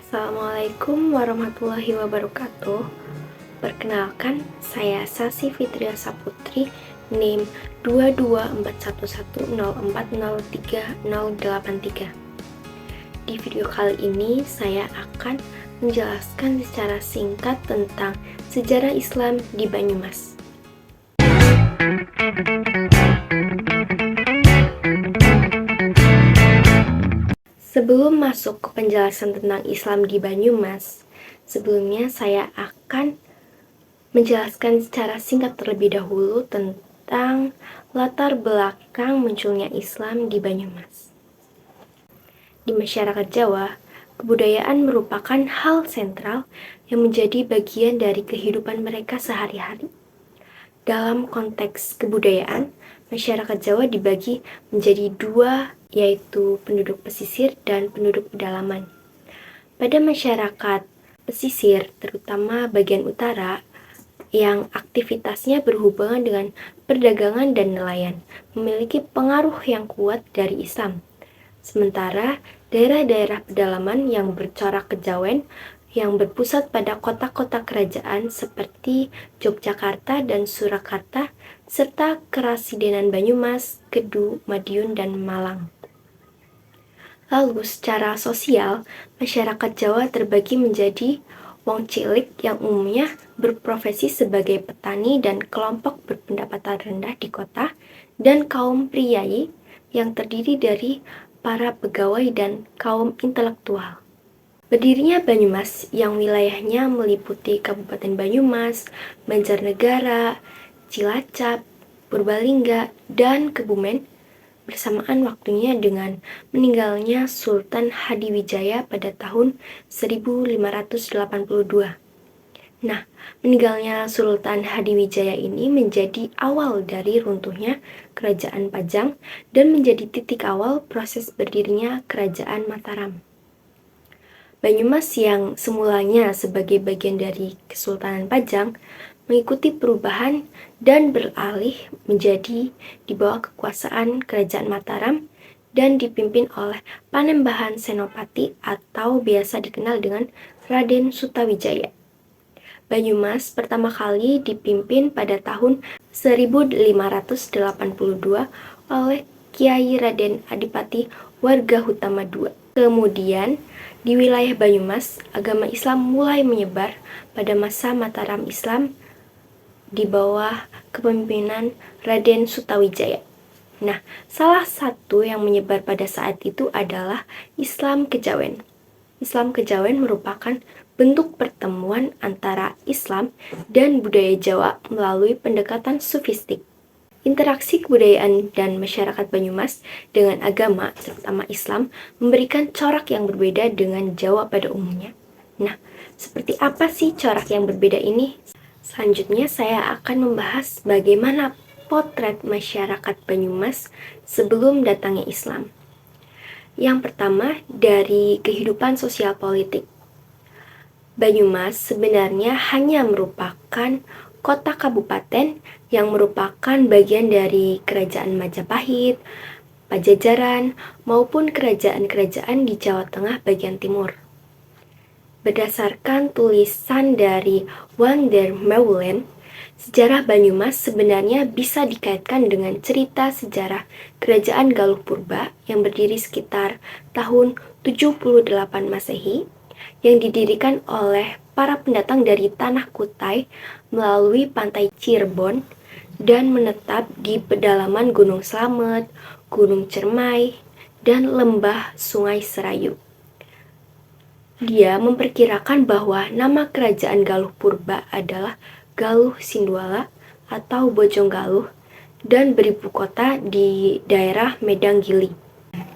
Assalamualaikum warahmatullahi wabarakatuh. Perkenalkan, saya Sasi Fitria Saputri, NIM 22411040383. Di video kali ini, saya akan menjelaskan secara singkat tentang sejarah Islam di Banyumas. Sebelum masuk ke penjelasan tentang Islam di Banyumas, sebelumnya saya akan menjelaskan secara singkat terlebih dahulu tentang latar belakang munculnya Islam di Banyumas. Di masyarakat Jawa, kebudayaan merupakan hal sentral yang menjadi bagian dari kehidupan mereka sehari-hari. Dalam konteks kebudayaan, masyarakat Jawa dibagi menjadi dua, yaitu penduduk pesisir dan penduduk pedalaman. Pada masyarakat pesisir, terutama bagian utara, yang aktivitasnya berhubungan dengan perdagangan dan nelayan, memiliki pengaruh yang kuat dari Islam. Sementara daerah-daerah pedalaman yang bercorak kejawen, yang berpusat pada kota-kota kerajaan seperti Yogyakarta dan Surakarta, serta Kerasidenan Banyumas, Kedu, Madiun, dan Malang. Lalu secara sosial, masyarakat Jawa terbagi menjadi wong cilik yang umumnya berprofesi sebagai petani dan kelompok berpendapatan rendah di kota, dan kaum priyayi yang terdiri dari para pegawai dan kaum intelektual. Berdirinya Banyumas yang wilayahnya meliputi Kabupaten Banyumas, Banjarnegara, Cilacap, Purbalingga, dan Kebumen bersamaan waktunya dengan meninggalnya Sultan Hadiwijaya pada tahun 1582. Nah, meninggalnya Sultan Hadiwijaya ini menjadi awal dari runtuhnya Kerajaan Pajang dan menjadi titik awal proses berdirinya Kerajaan Mataram. Banyumas yang semulanya sebagai bagian dari Kesultanan Pajang mengikuti perubahan dan beralih menjadi di bawah kekuasaan Kerajaan Mataram dan dipimpin oleh Panembahan Senopati atau biasa dikenal dengan Raden Sutawijaya. Banyumas pertama kali dipimpin pada tahun 1582 oleh Kiai Raden Adipati Wargahutama II. Kemudian, di wilayah Banyumas, agama Islam mulai menyebar pada masa Mataram Islam di bawah kepemimpinan Raden Sutawijaya. Nah, salah satu yang menyebar pada saat itu adalah Islam Kejawen. Islam Kejawen merupakan bentuk pertemuan antara Islam dan budaya Jawa melalui pendekatan sufistik. Interaksi kebudayaan dan masyarakat Banyumas dengan agama, terutama Islam, memberikan corak yang berbeda dengan Jawa pada umumnya. Nah, seperti apa sih corak yang berbeda ini? Selanjutnya saya akan membahas bagaimana potret masyarakat Banyumas sebelum datangnya Islam. Yang pertama, dari kehidupan sosial politik. Banyumas sebenarnya hanya merupakan kota kabupaten yang merupakan bagian dari Kerajaan Majapahit, Pajajaran, maupun kerajaan-kerajaan di Jawa Tengah bagian timur. Berdasarkan tulisan dari Van der Meulen, sejarah Banyumas sebenarnya bisa dikaitkan dengan cerita sejarah Kerajaan Galuh Purba yang berdiri sekitar tahun 78 Masehi, yang didirikan oleh para pendatang dari Tanah Kutai melalui pantai Cirebon dan menetap di pedalaman Gunung Slamet, Gunung Cermai, dan lembah Sungai Serayu. Dia memperkirakan bahwa nama kerajaan Galuh Purba adalah Galuh Sinduala atau Bojong Galuh dan beribu kota di daerah Medang Gili.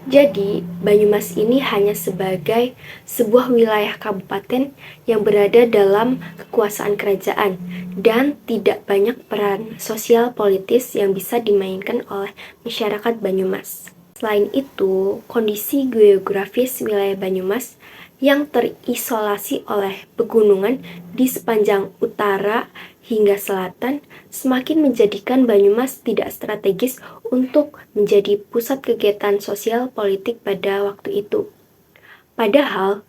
Jadi, Banyumas ini hanya sebagai sebuah wilayah kabupaten yang berada dalam kekuasaan kerajaan dan tidak banyak peran sosial politis yang bisa dimainkan oleh masyarakat Banyumas. Selain itu, kondisi geografis wilayah Banyumas yang terisolasi oleh pegunungan di sepanjang utara hingga selatan semakin menjadikan Banyumas tidak strategis untuk menjadi pusat kegiatan sosial politik pada waktu itu. Padahal,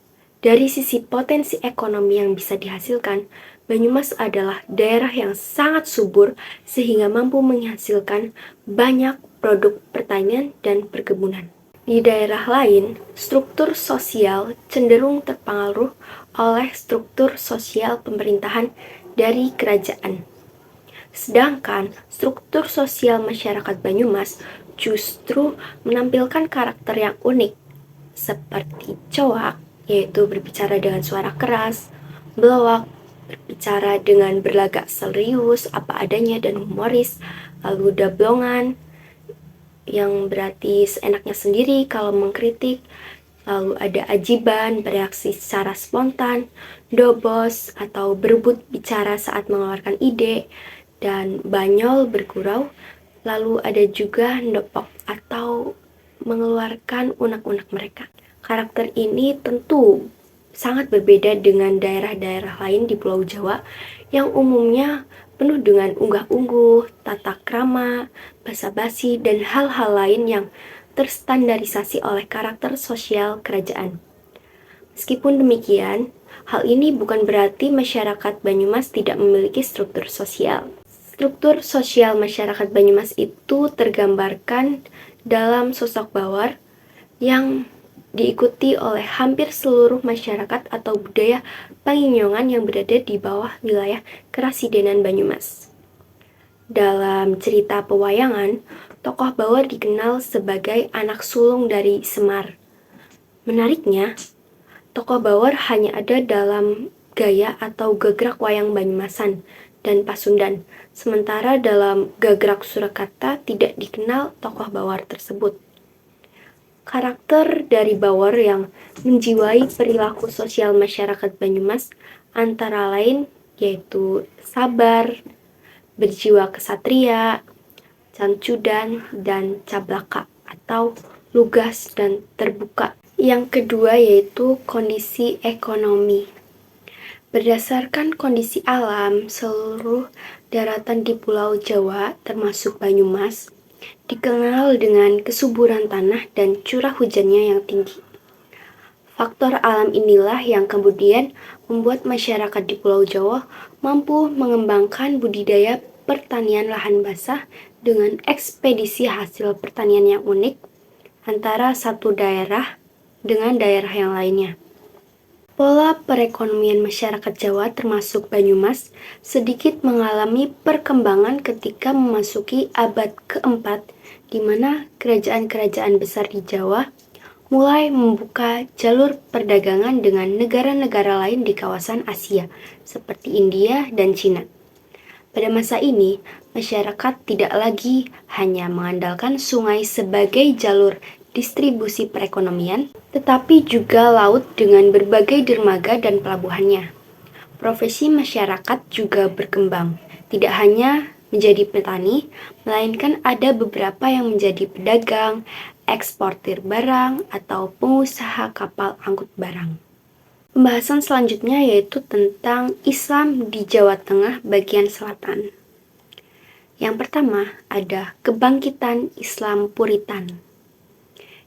Dari sisi potensi ekonomi yang bisa dihasilkan, Banyumas adalah daerah yang sangat subur sehingga mampu menghasilkan banyak produk pertanian dan perkebunan. Di daerah lain, struktur sosial cenderung terpengaruh oleh struktur sosial pemerintahan dari kerajaan. Sedangkan struktur sosial masyarakat Banyumas justru menampilkan karakter yang unik, seperti coak, yaitu berbicara dengan suara keras, belowak, berbicara dengan berlagak serius, apa adanya dan humoris, lalu dablongan, yang berarti seenaknya sendiri kalau mengkritik, lalu ada ajiban, bereaksi secara spontan, dobos atau berebut bicara saat mengeluarkan ide, dan banyol bergurau, lalu ada juga ndopok atau mengeluarkan unek-unek mereka. Karakter ini tentu sangat berbeda dengan daerah-daerah lain di Pulau Jawa yang umumnya penuh dengan unggah-ungguh, tata krama, basa-basi, dan hal-hal lain yang terstandarisasi oleh karakter sosial kerajaan. Meskipun demikian, hal ini bukan berarti masyarakat Banyumas tidak memiliki struktur sosial. Struktur sosial masyarakat Banyumas itu tergambarkan dalam sosok Bawar yang diikuti oleh hampir seluruh masyarakat atau budaya Panginyongan yang berada di bawah wilayah Kerasidenan Banyumas. Dalam cerita pewayangan, tokoh Bawar dikenal sebagai anak sulung dari Semar. Menariknya, tokoh Bawar hanya ada dalam gaya atau gegrak wayang Banyumasan dan Pasundan, sementara dalam gegrak Surakarta tidak dikenal tokoh Bawar tersebut. Karakter dari Bawar yang menjiwai perilaku sosial masyarakat Banyumas antara lain yaitu sabar, berjiwa kesatria, cancudan, dan cablaka atau lugas dan terbuka. Yang kedua yaitu kondisi ekonomi. Berdasarkan kondisi alam, seluruh daratan di Pulau Jawa termasuk Banyumas dikenal dengan kesuburan tanah dan curah hujannya yang tinggi. Faktor alam inilah yang kemudian membuat masyarakat di Pulau Jawa mampu mengembangkan budidaya pertanian lahan basah dengan ekspedisi hasil pertanian yang unik antara satu daerah dengan daerah yang lainnya. Pola perekonomian masyarakat Jawa termasuk Banyumas sedikit mengalami perkembangan ketika memasuki abad keempat, di mana kerajaan-kerajaan besar di Jawa mulai membuka jalur perdagangan dengan negara-negara lain di kawasan Asia, seperti India dan Cina. Pada masa ini, masyarakat tidak lagi hanya mengandalkan sungai sebagai jalur distribusi perekonomian, tetapi juga laut dengan berbagai dermaga dan pelabuhannya. Profesi masyarakat juga berkembang, tidak hanya menjadi petani, melainkan ada beberapa yang menjadi pedagang, eksportir barang, atau pengusaha kapal angkut barang. Pembahasan selanjutnya yaitu tentang Islam di Jawa Tengah bagian selatan. Yang pertama ada kebangkitan Islam Puritan.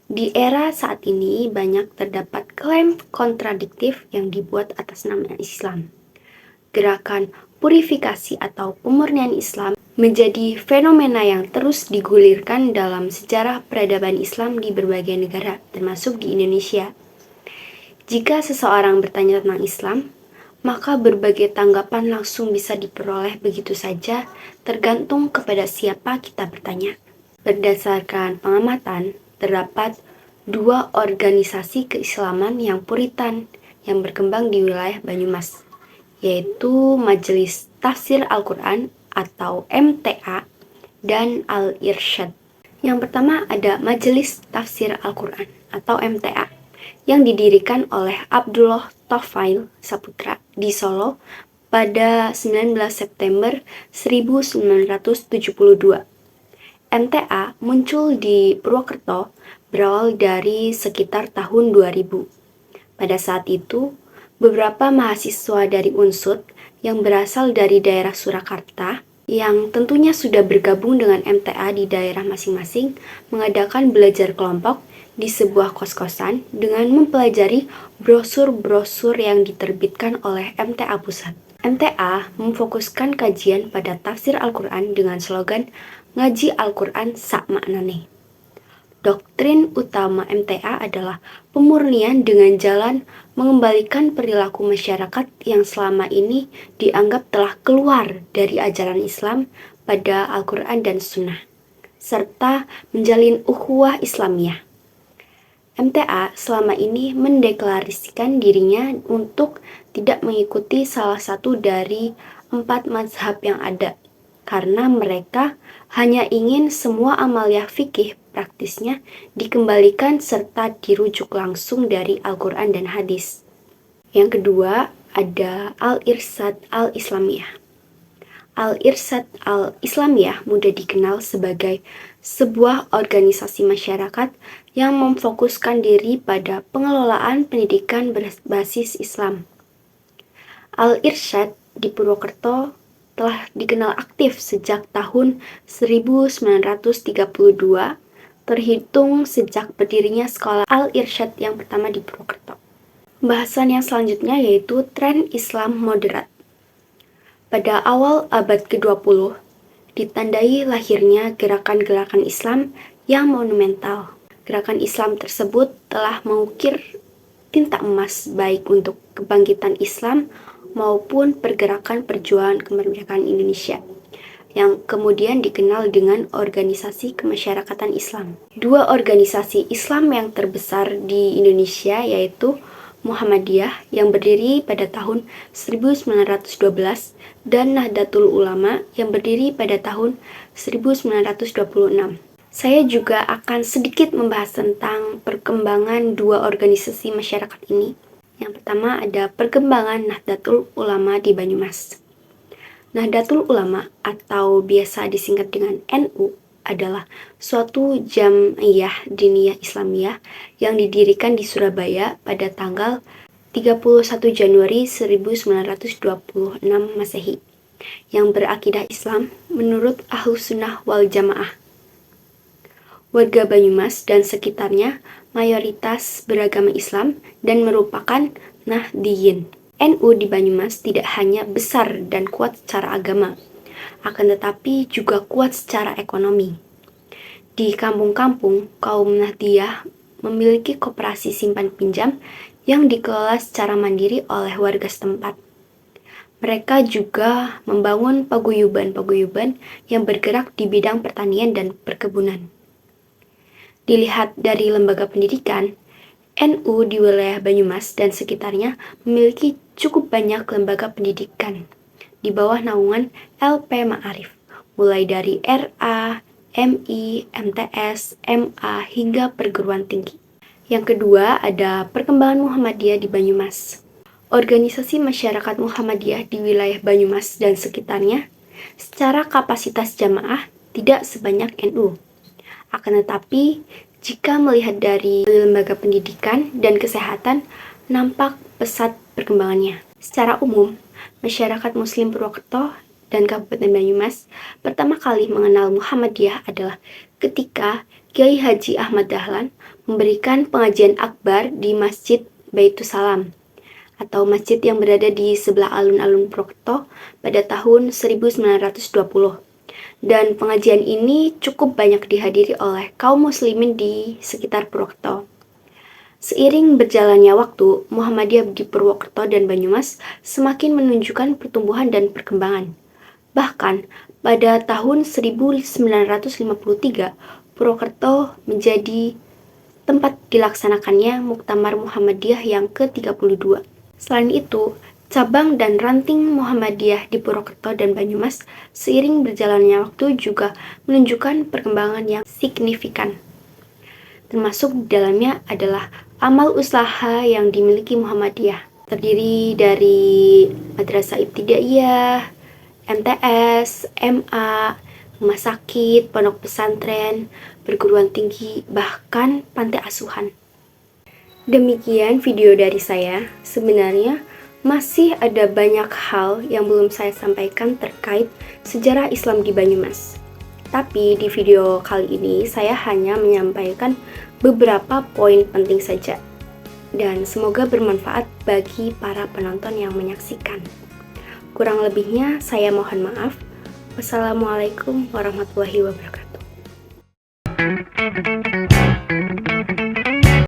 Di era saat ini banyak terdapat klaim kontradiktif yang dibuat atas nama Islam. Gerakan purifikasi atau pemurnian Islam menjadi fenomena yang terus digulirkan dalam sejarah peradaban Islam di berbagai negara, termasuk di Indonesia. Jika seseorang bertanya tentang Islam, maka berbagai tanggapan langsung bisa diperoleh begitu saja, tergantung kepada siapa kita bertanya. Berdasarkan pengamatan, terdapat dua organisasi keislaman yang puritan yang berkembang di wilayah Banyumas, yaitu Majelis Tafsir Al-Quran atau MTA dan Al-Irsyad. Yang pertama ada Majelis Tafsir Al-Quran atau MTA yang didirikan oleh Abdullah Taufail Saputra di Solo pada 19 September 1972. MTA muncul di Purwokerto berawal dari sekitar tahun 2000. Pada saat itu, beberapa mahasiswa dari UNSUD yang berasal dari daerah Surakarta yang tentunya sudah bergabung dengan MTA di daerah masing-masing mengadakan belajar kelompok di sebuah kos-kosan dengan mempelajari brosur-brosur yang diterbitkan oleh MTA Pusat. MTA memfokuskan kajian pada tafsir Al-Quran dengan slogan ngaji Al-Quran sak maknane. Doktrin utama MTA adalah pemurnian dengan jalan mengembalikan perilaku masyarakat yang selama ini dianggap telah keluar dari ajaran Islam pada Al-Quran dan Sunnah, serta menjalin ukhuwah Islamiyah. MTA selama ini mendeklarasikan dirinya untuk tidak mengikuti salah satu dari 4 mazhab yang ada, karena mereka hanya ingin semua amaliyah fikih praktisnya dikembalikan serta dirujuk langsung dari Al-Quran dan hadis. Yang kedua, ada Al-Irsyad Al-Islamiyah. Al-Irsyad Al-Islamiyah mudah dikenal sebagai sebuah organisasi masyarakat yang memfokuskan diri pada pengelolaan pendidikan berbasis Islam. Al-Irsyad di Purwokerto telah dikenal aktif sejak tahun 1932, terhitung sejak berdirinya sekolah Al-Irsyad yang pertama di Purwokerto. Bahasan yang selanjutnya yaitu tren Islam moderat. Pada awal abad ke-20, ditandai lahirnya gerakan-gerakan Islam yang monumental. Gerakan Islam tersebut telah mengukir tinta emas baik untuk kebangkitan Islam maupun pergerakan perjuangan kemerdekaan Indonesia, yang kemudian dikenal dengan Organisasi Kemasyarakatan Islam. 2 organisasi Islam yang terbesar di Indonesia yaitu Muhammadiyah yang berdiri pada tahun 1912 dan Nahdlatul Ulama yang berdiri pada tahun 1926. Saya juga akan sedikit membahas tentang perkembangan 2 organisasi masyarakat ini. Yang pertama ada perkembangan Nahdlatul Ulama di Banyumas. Nahdlatul Ulama atau biasa disingkat dengan NU adalah suatu jam'iyah diniyah Islamiyah yang didirikan di Surabaya pada tanggal 31 Januari 1926 Masehi yang berakidah Islam menurut Ahlus Sunnah wal Jamaah. Warga Banyumas dan sekitarnya mayoritas beragama Islam dan merupakan Nahdiyin. NU di Banyumas tidak hanya besar dan kuat secara agama, akan tetapi juga kuat secara ekonomi. Di kampung-kampung, kaum Nahdiyah memiliki koperasi simpan pinjam yang dikelola secara mandiri oleh warga setempat. Mereka juga membangun paguyuban-paguyuban yang bergerak di bidang pertanian dan perkebunan. Dilihat dari lembaga pendidikan, NU di wilayah Banyumas dan sekitarnya memiliki cukup banyak lembaga pendidikan di bawah naungan LP Ma'arif, mulai dari RA, MI, MTS, MA, hingga perguruan tinggi. Yang kedua ada perkembangan Muhammadiyah di Banyumas. Organisasi masyarakat Muhammadiyah di wilayah Banyumas dan sekitarnya secara kapasitas jamaah tidak sebanyak NU. Akan tetapi, jika melihat dari lembaga pendidikan dan kesehatan, nampak pesat perkembangannya. Secara umum, masyarakat Muslim Purwokerto dan Kabupaten Banyumas pertama kali mengenal Muhammadiyah adalah ketika Kiai Haji Ahmad Dahlan memberikan pengajian akbar di Masjid Baitussalam atau masjid yang berada di sebelah alun-alun Purwokerto pada tahun 1920. Dan pengajian ini cukup banyak dihadiri oleh kaum muslimin di sekitar Purwokerto. Seiring berjalannya waktu, Muhammadiyah di Purwokerto dan Banyumas semakin menunjukkan pertumbuhan dan perkembangan. Bahkan, pada tahun 1953, Purwokerto menjadi tempat dilaksanakannya Muktamar Muhammadiyah yang ke-32. Selain itu, cabang dan ranting Muhammadiyah di Purwokerto dan Banyumas seiring berjalannya waktu juga menunjukkan perkembangan yang signifikan. Termasuk di dalamnya adalah amal usaha yang dimiliki Muhammadiyah. Terdiri dari Madrasah Ibtidaiyah, MTS, MA, rumah sakit, pondok pesantren, perguruan tinggi, bahkan pantai asuhan. Demikian video dari saya. Sebenarnya masih ada banyak hal yang belum saya sampaikan terkait sejarah Islam di Banyumas. Tapi di video kali ini saya hanya menyampaikan beberapa poin penting saja, dan semoga bermanfaat bagi para penonton yang menyaksikan. Kurang lebihnya saya mohon maaf. Wassalamualaikum warahmatullahi wabarakatuh.